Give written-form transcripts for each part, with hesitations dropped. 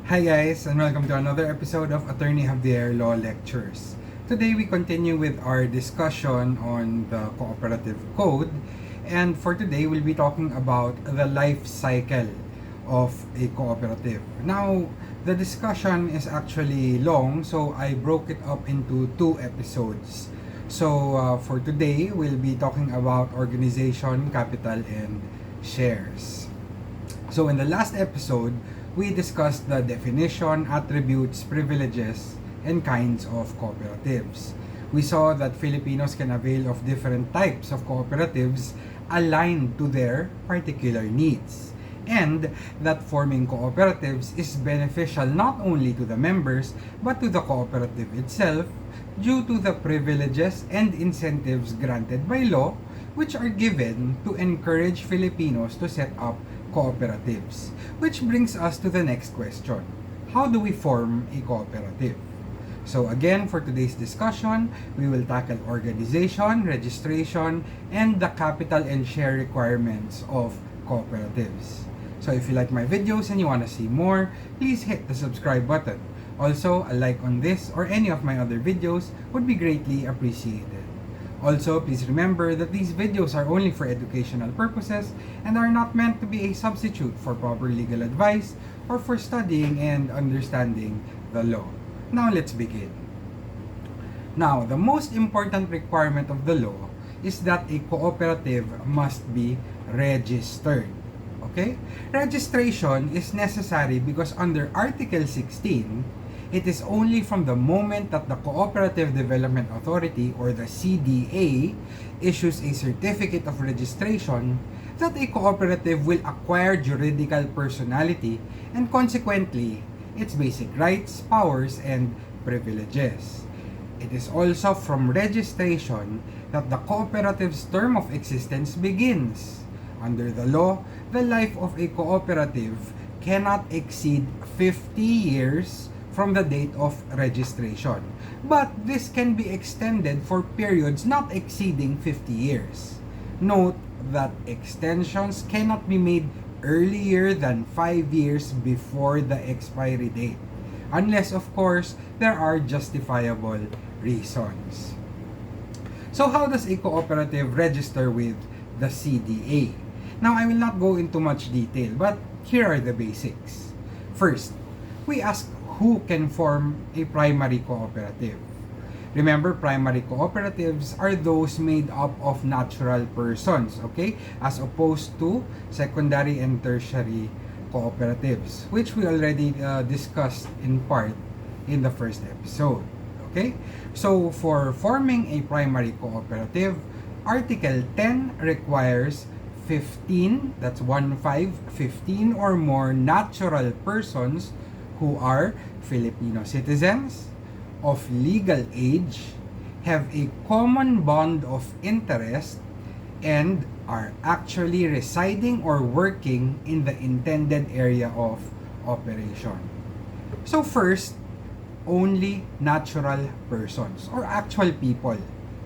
Hi guys, and welcome to another episode of Attorney Javier Law Lectures. Today we continue with our discussion on the Cooperative Code, and for today we'll be talking about the life cycle of a cooperative. Now, the discussion is actually long, so I broke it up into two episodes. So for today, we'll be talking about organization, capital, and shares. So in the last episode, we discussed the definition, attributes, privileges, and kinds of cooperatives. We saw that Filipinos can avail of different types of cooperatives aligned to their particular needs, and that forming cooperatives is beneficial not only to the members but to the cooperative itself due to the privileges and incentives granted by law which are given to encourage Filipinos to set up cooperatives. Which brings us to the next question. How do we form a cooperative? So again, for today's discussion, we will tackle organization, registration, and the capital and share requirements of cooperatives. So if you like my videos and you want to see more, please hit the subscribe button. Also, a like on this or any of my other videos would be greatly appreciated. Also, please remember that these videos are only for educational purposes and are not meant to be a substitute for proper legal advice or for studying and understanding the law. Now, let's begin. Now, the most important requirement of the law is that a cooperative must be registered. Okay? Registration is necessary because under Article 16, it is only from the moment that the Cooperative Development Authority or the CDA issues a certificate of registration that a cooperative will acquire juridical personality and consequently its basic rights, powers, and privileges. It is also from registration that the cooperative's term of existence begins. Under the law, the life of a cooperative cannot exceed 50 years from the date of registration. But this can be extended for periods not exceeding 50 years. Note that extensions cannot be made earlier than 5 years before the expiry date, unless of course there are justifiable reasons. So how does a cooperative register with the CDA? Now I will not go into much detail, but here are the basics. First, we ask who can form a primary cooperative. Remember, primary cooperatives are those made up of natural persons, okay? As opposed to secondary and tertiary cooperatives, which we already discussed in part in the first episode, okay? So, for forming a primary cooperative, Article 10 requires 15, that's 15 or more natural persons who are Filipino citizens, of legal age, have a common bond of interest, and are actually residing or working in the intended area of operation. So first, only natural persons or actual people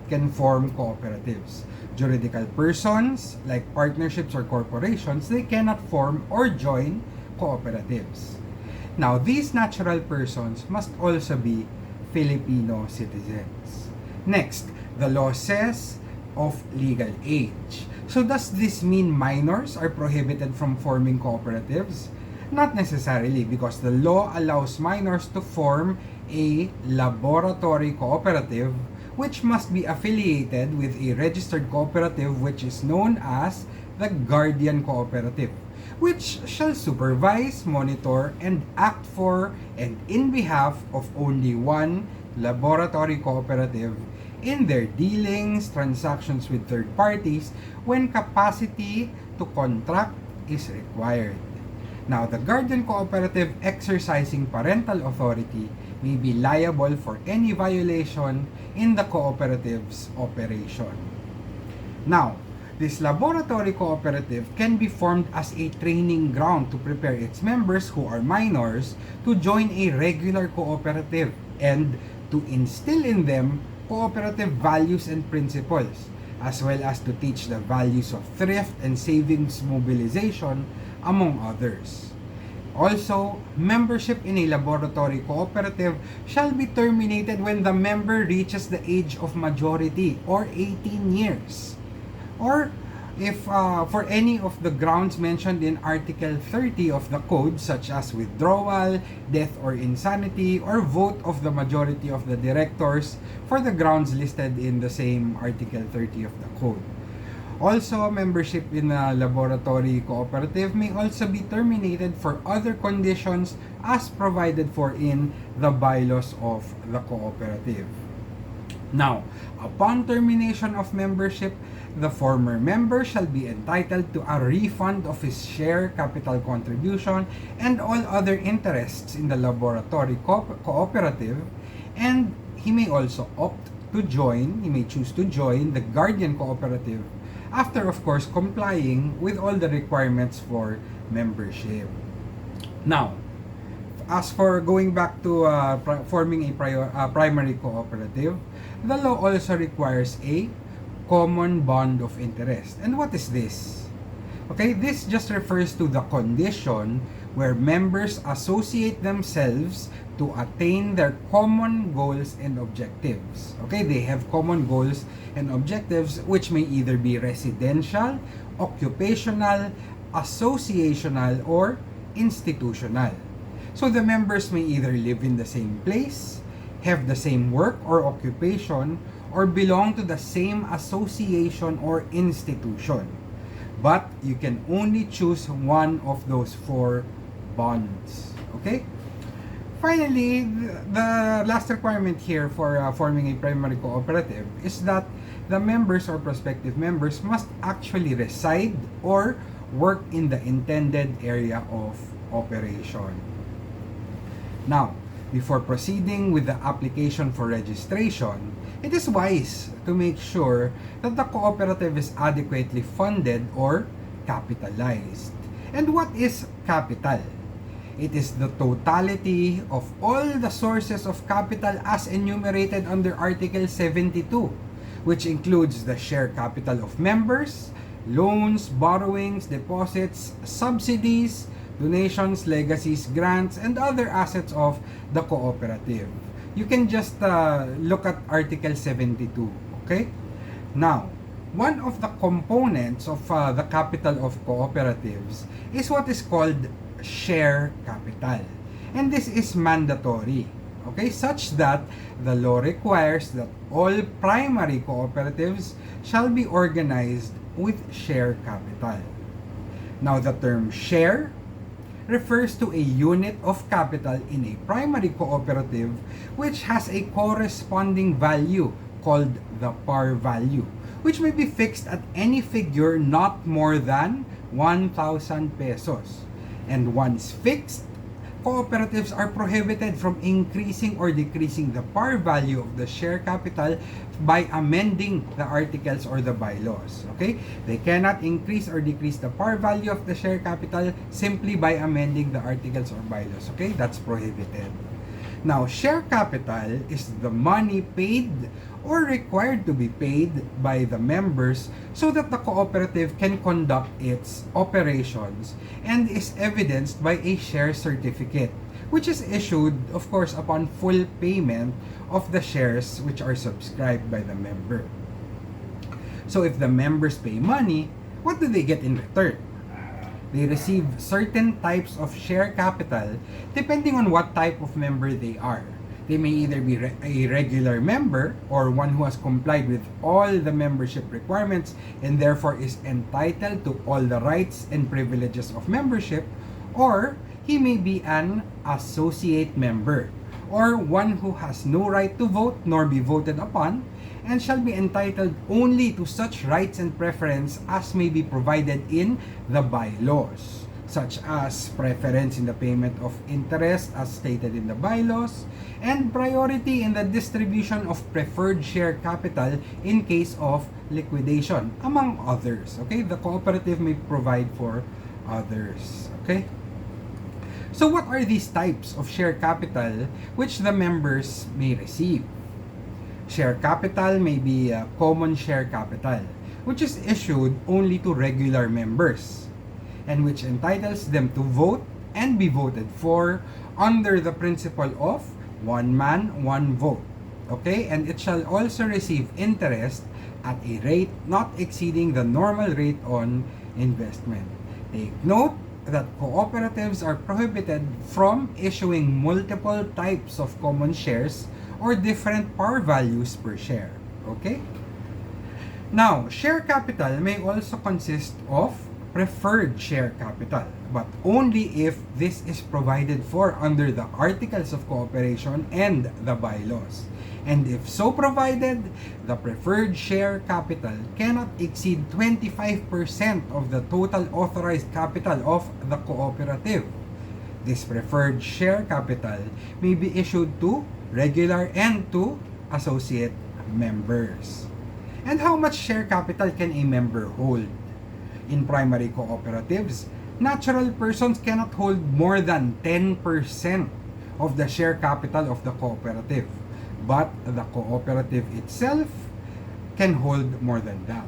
can form cooperatives. Juridical persons, like partnerships or corporations, they cannot form or join cooperatives. Now, these natural persons must also be Filipino citizens. Next, the law says of legal age. So does this mean minors are prohibited from forming cooperatives? Not necessarily, because the law allows minors to form a laboratory cooperative which must be affiliated with a registered cooperative which is known as the guardian cooperative, which shall supervise, monitor, and act for and in behalf of only one laboratory cooperative in their dealings, transactions with third parties, when capacity to contract is required. Now, the guardian cooperative exercising parental authority may be liable for any violation in the cooperative's operation. Now, this laboratory cooperative can be formed as a training ground to prepare its members who are minors to join a regular cooperative and to instill in them cooperative values and principles, as well as to teach the values of thrift and savings mobilization, among others. Also, membership in a laboratory cooperative shall be terminated when the member reaches the age of majority or 18 years. Or if for any of the grounds mentioned in Article 30 of the Code, such as withdrawal, death or insanity, or vote of the majority of the directors for the grounds listed in the same Article 30 of the Code. Also, membership in a laboratory cooperative may also be terminated for other conditions as provided for in the bylaws of the cooperative. Now, upon termination of membership, the former member shall be entitled to a refund of his share capital contribution and all other interests in the laboratory cooperative, and he may also opt to join, he may choose to join the guardian cooperative after, of course, complying with all the requirements for membership. Now, as for going back to forming a primary cooperative, the law also requires a common bond of interest. And what is this? Okay, this just refers to the condition where members associate themselves to attain their common goals and objectives. Okay, they have common goals and objectives which may either be residential, occupational, associational, or institutional. So the members may either live in the same place, have the same work or occupation, or belong to the same association or institution. But you can only choose one of those four bonds. Okay? Finally, the last requirement here for forming a primary cooperative is that the members or prospective members must actually reside or work in the intended area of operation. Now, before proceeding with the application for registration, it is wise to make sure that the cooperative is adequately funded or capitalized. And what is capital? It is the totality of all the sources of capital as enumerated under Article 72, which includes the share capital of members, loans, borrowings, deposits, subsidies, donations, legacies, grants, and other assets of the cooperative. You can just look at Article 72, okay? Now, one of the components of the capital of cooperatives is what is called share capital. And this is mandatory, okay? Such that the law requires that all primary cooperatives shall be organized with share capital. Now, the term share refers to a unit of capital in a primary cooperative which has a corresponding value called the par value, which may be fixed at any figure not more than 1,000 pesos. And once fixed, cooperatives are prohibited from increasing or decreasing the par value of the share capital by amending the articles or the bylaws. Okay? They cannot increase or decrease the par value of the share capital simply by amending the articles or bylaws. Okay? That's prohibited. Now, share capital is the money paid or required to be paid by the members so that the cooperative can conduct its operations, and is evidenced by a share certificate, which is issued, of course, upon full payment of the shares which are subscribed by the member. So if the members pay money, what do they get in return? They receive certain types of share capital depending on what type of member they are. They may either be a regular member or one who has complied with all the membership requirements and therefore is entitled to all the rights and privileges of membership, or he may be an associate member, or one who has no right to vote nor be voted upon, and shall be entitled only to such rights and preference as may be provided in the bylaws, such as preference in the payment of interest as stated in the bylaws, and priority in the distribution of preferred share capital in case of liquidation, among others. Okay, the cooperative may provide for others. Okay, so what are these types of share capital which the members may receive? Share capital may be common share capital, which is issued only to regular members and which entitles them to vote and be voted for under the principle of one man, one vote. Okay? And it shall also receive interest at a rate not exceeding the normal rate on investment. Take note that cooperatives are prohibited from issuing multiple types of common shares or different par values per share. Okay? Now, share capital may also consist of preferred share capital, but only if this is provided for under the Articles of Cooperation and the bylaws. And if so provided, the preferred share capital cannot exceed 25% of the total authorized capital of the cooperative. This preferred share capital may be issued to regular and to associate members. And how much share capital can a member hold? In primary cooperatives, natural persons cannot hold more than 10% of the share capital of the cooperative, but the cooperative itself can hold more than that.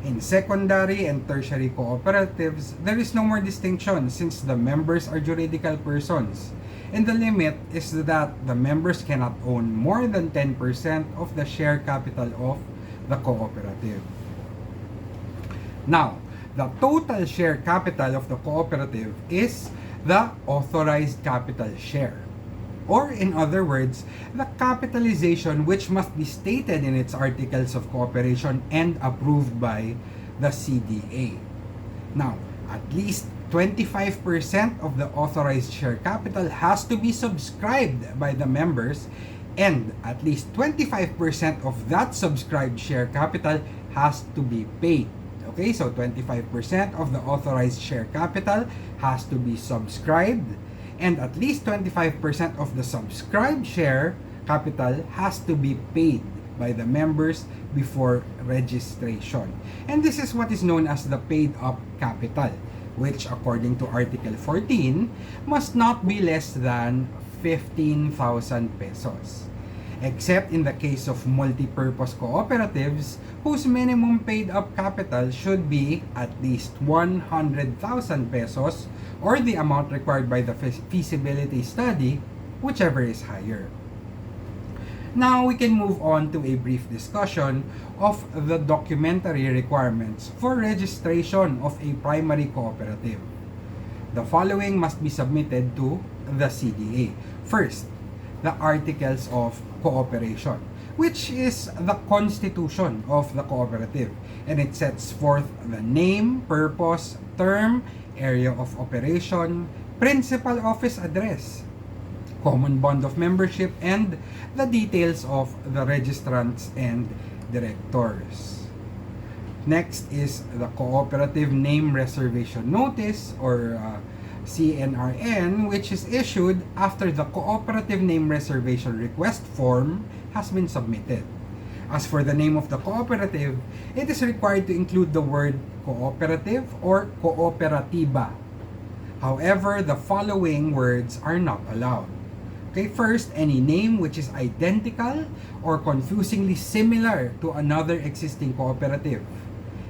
In secondary and tertiary cooperatives, there is no more distinction since the members are juridical persons, and the limit is that the members cannot own more than 10% of the share capital of the cooperative. Now, the total share capital of the cooperative is the authorized capital share. Or in other words, the capitalization which must be stated in its articles of cooperation and approved by the CDA. Now, at least 25% of the authorized share capital has to be subscribed by the members, and at least 25% of that subscribed share capital has to be paid. Okay, so 25% of the authorized share capital has to be subscribed, and at least 25% of the subscribed share capital has to be paid by the members before registration. And this is what is known as the paid up capital, which according to Article 14 must not be less than 15,000 pesos. Except in the case of multi-purpose cooperatives whose minimum paid up capital should be at least 100,000 pesos or the amount required by the feasibility study, whichever is higher. Now we can move on to a brief discussion of the documentary requirements for registration of a primary cooperative. The following must be submitted to the CDA. First, the Articles of Cooperation, which is the constitution of the cooperative, and it sets forth the name, purpose, term, area of operation, principal office address, common bond of membership, and the details of the registrants and directors. Next is the Cooperative Name Reservation Notice, or CNRN, which is issued after the Cooperative Name Reservation Request form has been submitted. As for the name of the cooperative, it is required to include the word cooperative or cooperatiba. However, the following words are not allowed. Okay, first, any name which is identical or confusingly similar to another existing cooperative.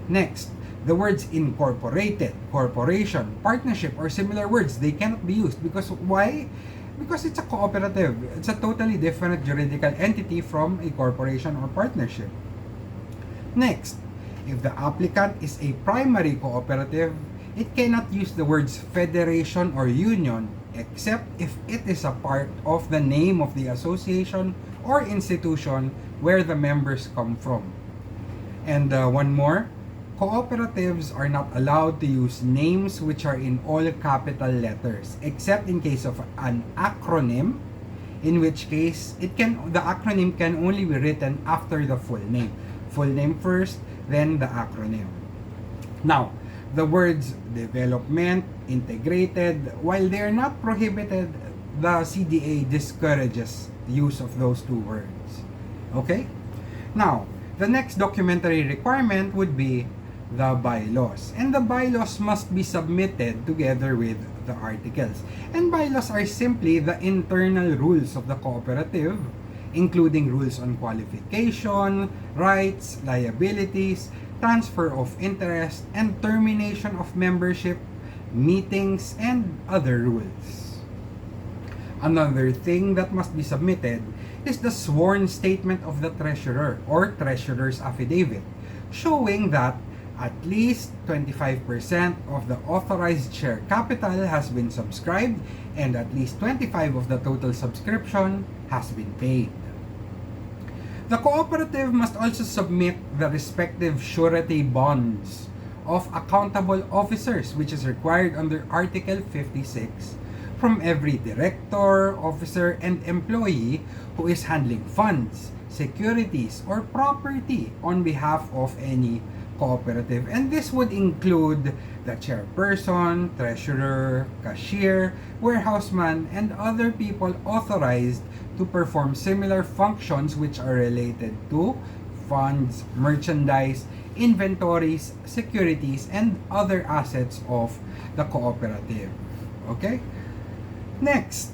Next, the words incorporated, corporation, partnership, or similar words, they cannot be used. Because why? Because it's a cooperative. It's a totally different juridical entity from a corporation or partnership. Next, if the applicant is a primary cooperative, it cannot use the words federation or union except if it is a part of the name of the association or institution where the members come from. And one more, cooperatives are not allowed to use names which are in all capital letters, except in case of an acronym, in which case the acronym can only be written after the full name. Full name first, then the acronym. Now, the words development, integrated, while they are not prohibited, the CDA discourages the use of those two words. Okay? Now, the next documentary requirement would be the bylaws. And the bylaws must be submitted together with the articles. And bylaws are simply the internal rules of the cooperative, including rules on qualification, rights, liabilities, transfer of interest, and termination of membership, meetings, and other rules. Another thing that must be submitted is the sworn statement of the treasurer or treasurer's affidavit, showing that at least 25% of the authorized share capital has been subscribed and at least 25% of the total subscription has been paid. The cooperative must also submit the respective surety bonds of accountable officers, which is required under Article 56, from every director, officer, and employee who is handling funds, securities, or property on behalf of any cooperative. And this would include the chairperson, treasurer, cashier, warehouseman, and other people authorized to perform similar functions which are related to funds, merchandise, inventories, securities, and other assets of the cooperative. Okay? Next,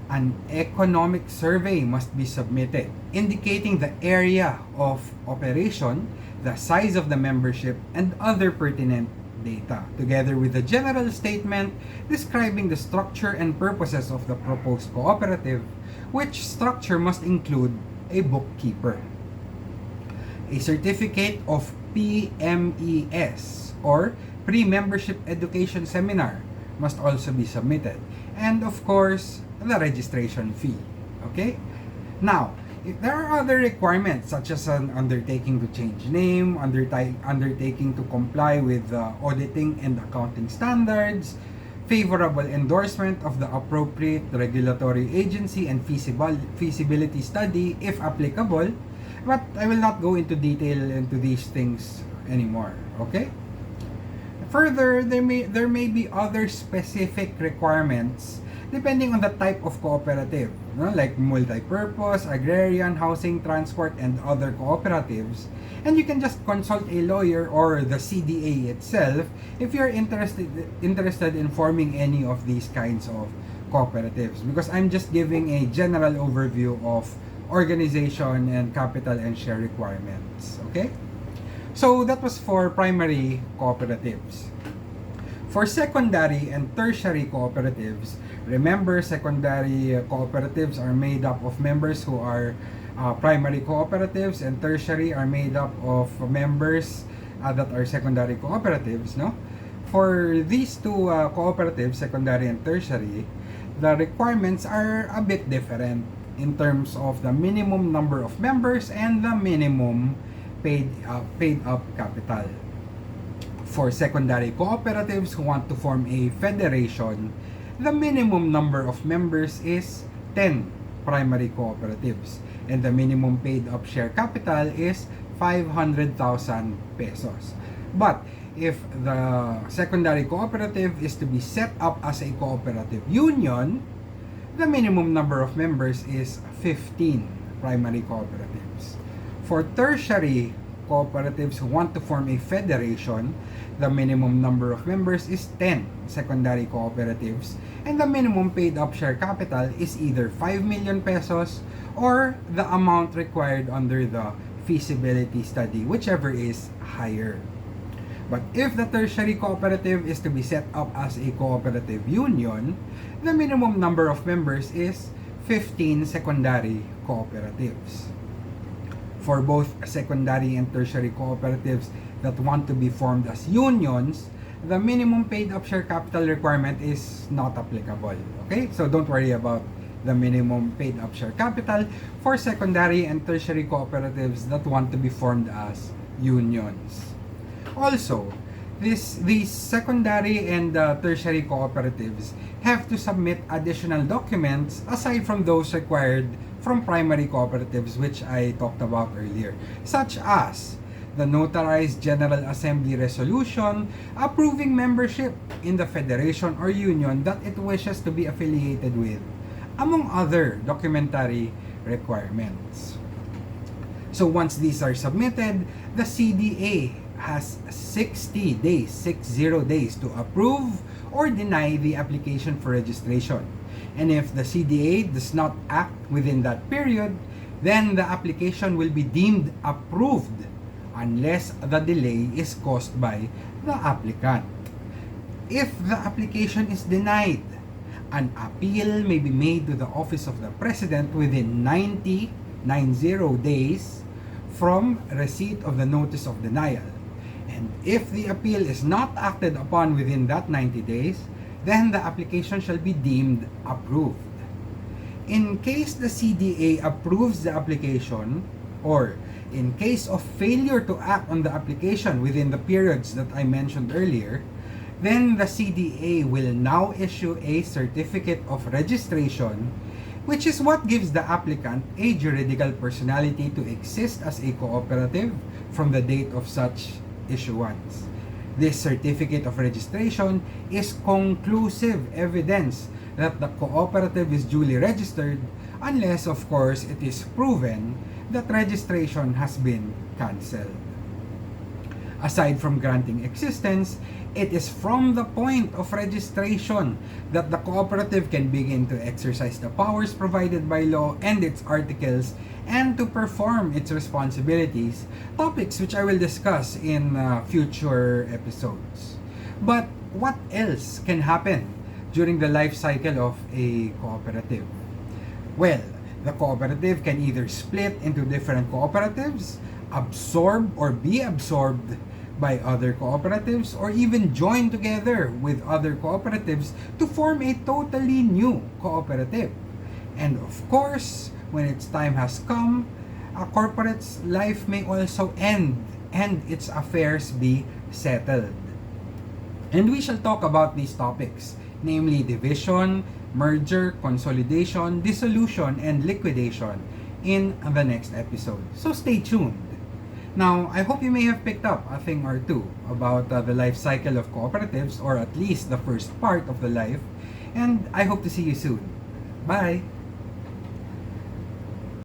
an economic survey must be submitted indicating the area of operation, the size of the membership, and other pertinent data, together with a general statement describing the structure and purposes of the proposed cooperative, which structure must include a bookkeeper. A certificate of PMES or Pre-Membership Education Seminar must also be submitted. And of course, the registration fee. Okay? Now, if there are other requirements such as an undertaking to change name, undertaking to comply with the auditing and accounting standards, favorable endorsement of the appropriate regulatory agency and feasibility study if applicable, but I will not go into detail into these things anymore. Okay? Further, there may be other specific requirements depending on the type of cooperative, like multi-purpose, agrarian, housing, transport, and other cooperatives. And you can just consult a lawyer or the CDA itself if you're interested in forming any of these kinds of cooperatives, because I'm just giving a general overview of organization and capital and share requirements. Okay? So that was for primary cooperatives. For secondary and tertiary cooperatives, remember, secondary cooperatives are made up of members who are primary cooperatives, and tertiary are made up of members that are secondary cooperatives. No? For these two cooperatives, secondary and tertiary, the requirements are a bit different in terms of the minimum number of members and the minimum paid up capital. For secondary cooperatives who want to form a federation, the minimum number of members is 10 primary cooperatives, and the minimum paid up share capital is 500,000 pesos. But if the secondary cooperative is to be set up as a cooperative union, the minimum number of members is 15 primary cooperatives. For tertiary cooperatives who want to form a federation, the minimum number of members is 10 secondary cooperatives, and the minimum paid up share capital is either 5 million pesos or the amount required under the feasibility study, whichever is higher. But if the tertiary cooperative is to be set up as a cooperative union, the minimum number of members is 15 secondary cooperatives. For both secondary and tertiary cooperatives that want to be formed as unions, the minimum paid up share capital requirement is not applicable. Okay? So don't worry about the minimum paid up share capital for secondary and tertiary cooperatives that want to be formed as unions. Also, these secondary and tertiary cooperatives have to submit additional documents aside from those required from primary cooperatives, which I talked about earlier, such as the notarized General Assembly resolution approving membership in the federation or union that it wishes to be affiliated with, among other documentary requirements. So once these are submitted, the CDA has 60 days to approve or deny the application for registration. And if the CDA does not act within that period, then the application will be deemed approved unless the delay is caused by the applicant. If the application is denied, an appeal may be made to the Office of the President within 90 days from receipt of the notice of denial. And if the appeal is not acted upon within that 90 days, then the application shall be deemed approved. In case the CDA approves the application, or in case of failure to act on the application within the periods that I mentioned earlier, then the CDA will now issue a certificate of registration, which is what gives the applicant a juridical personality to exist as a cooperative from the date of such issuance. This certificate of registration is conclusive evidence that the cooperative is duly registered, unless of course it is proven that registration has been cancelled. Aside from granting existence, it is from the point of registration that the cooperative can begin to exercise the powers provided by law and its articles and to perform its responsibilities, topics which I will discuss in future episodes. But what else can happen during the life cycle of a cooperative? Well, the cooperative can either split into different cooperatives, absorb or be absorbed by other cooperatives, or even join together with other cooperatives to form a totally new cooperative. And of course, when its time has come, a corporate's life may also end and its affairs be settled. And we shall talk about these topics, namely division, merger, consolidation, dissolution, and liquidation in the next episode. So stay tuned. Now, I hope you may have picked up a thing or two about the life cycle of cooperatives, or at least the first part of the life, and I hope to see you soon. Bye!